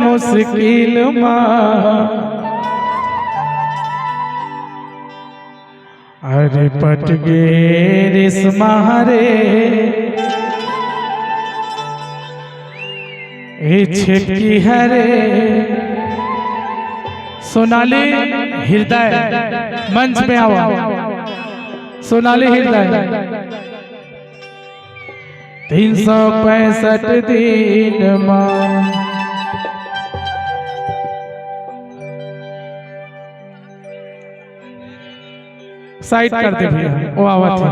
मुश्किल माँ अरे पट गे रेशमा रे छेकी हरे। सोनाली हृदय मंच में आवा। सोनाली हृदय 365 दिन मां साइड कर दे भैया वो आवाज है।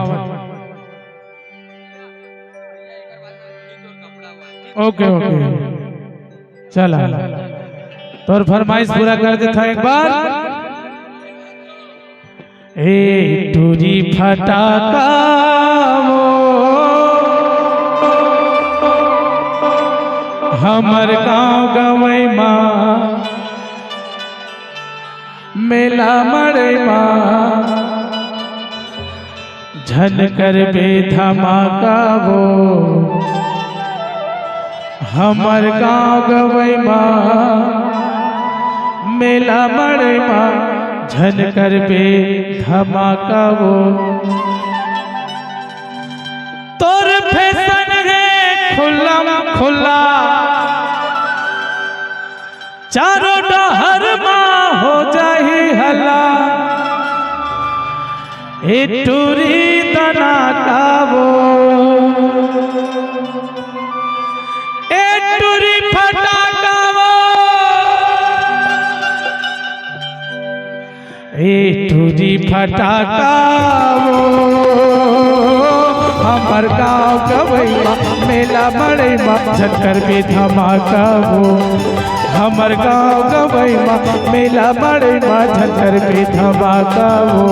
ओके ओके चला तोर फरमाइश पूरा कर दे था एक बार। ए टूरी फटाका वो हमर गाँव गवई माँ मेला मरे माँ झनकर बे धमाका वो हमर गाँव गवई माँ मेला मरे माँ झनकर बे धमाका वो। तोर फैशन है खुला खुला चारों डहर माँ हो जाही हला ए टूरी तना का वो ए टूरी फटाका वो ए टूरी फटाका वो हमर गाँव गवई मेला बड़े झनकर बे धमाका वो हमर गाँव गवई मेला बड़े झनकर बे धमाका वो।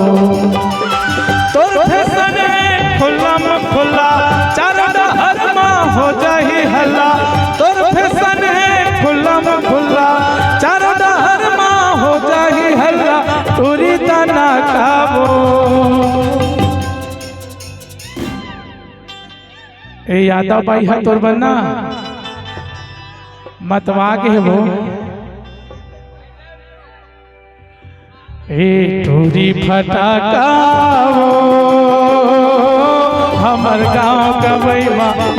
तोर फैशन है खुला खुला चारों डहर माँ हो जाही हल्ला। तोर फैशन है खुला खुला चारों डहर माँ हो जाही हल्ला टूरी तना का वो। ए यादव भाई है तोर बनना मतवा के वो ए टूरी फटाका वो हमर गाँव गवई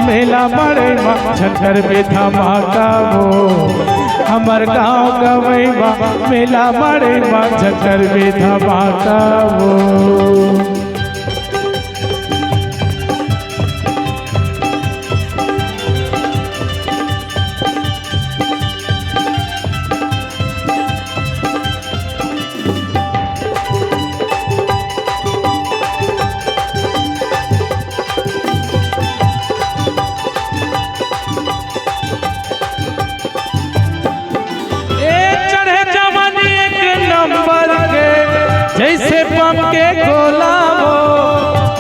मेला बड़े झनकर बे धमाका वो हमर गाँव गवई मेला बड़े झनकर बे धमाका वो। जैसे बम के गोला वो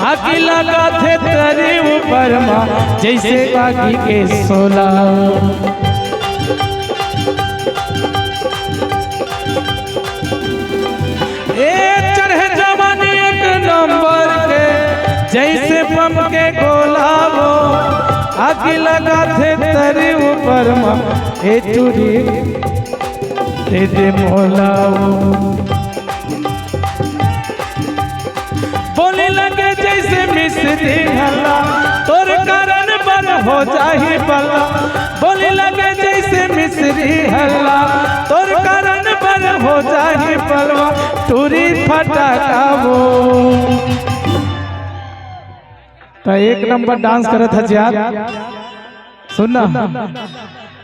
आग लगा थे तेरे ऊपर माँ जैसे बागी के सोला। ए चढ़े जवानी एक नंबर के जैसे बम के गोला वो आग लगा थे तेरे ऊपर माँ ए चूड़ी दे दे मोला वो। बोले लगे जैसे मिस्री हल्ला तोर कारण बन हो जाही बल्ला। बोले लगे जैसे मिस्री हल्ला तोर कारण बन हो जाही बलवा टूरी फटाका वो। तो एक नंबर डांस करत है यार सुनना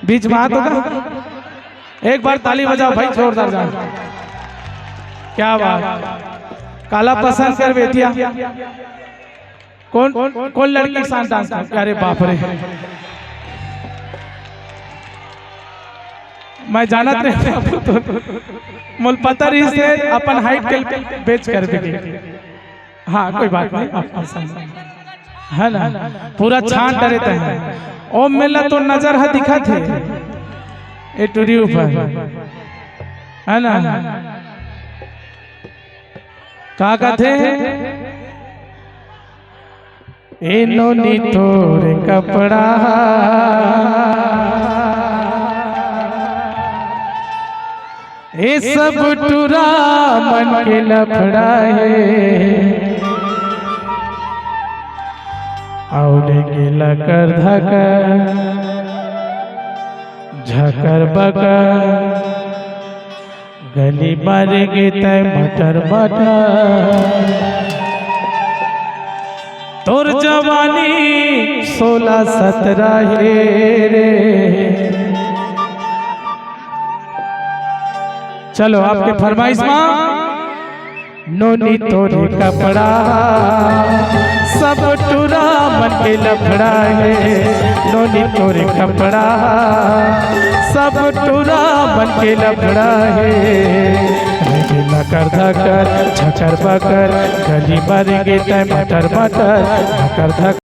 बीच में हाथ होगा एक बार ताली बजाओ भाई जोरदार जान। क्या बात काला पसंद कर बेटिया कौन लड़की के साथ डांस कर। अरे बाप रे मैं जानत नहीं मुल पता रही से अपन हाइट के बेच कर बेटी। हाँ कोई बात नहीं है ना पूरा छान डरते हैं ओम मेला तो नजर है दिखा थे ए टूरी ऊपर है ना का कहते ए नोनी तोर कपड़ा ये सब टूरा मन के लफड़ा है और गिला कर धकर झकर बकर गली मारेंगे तय मटर मटर तोर जवानी 16-17 है रे। चलो आपके फरमाइश मां नोनी तोरे कपड़ा सब टूरा मन के लफड़ा है नोनी तोरे कपड़ा सब टूरा मन के लफड़ा है कर धकर झकर बकर गली मारेंगे तय मटर मटर धकर धकर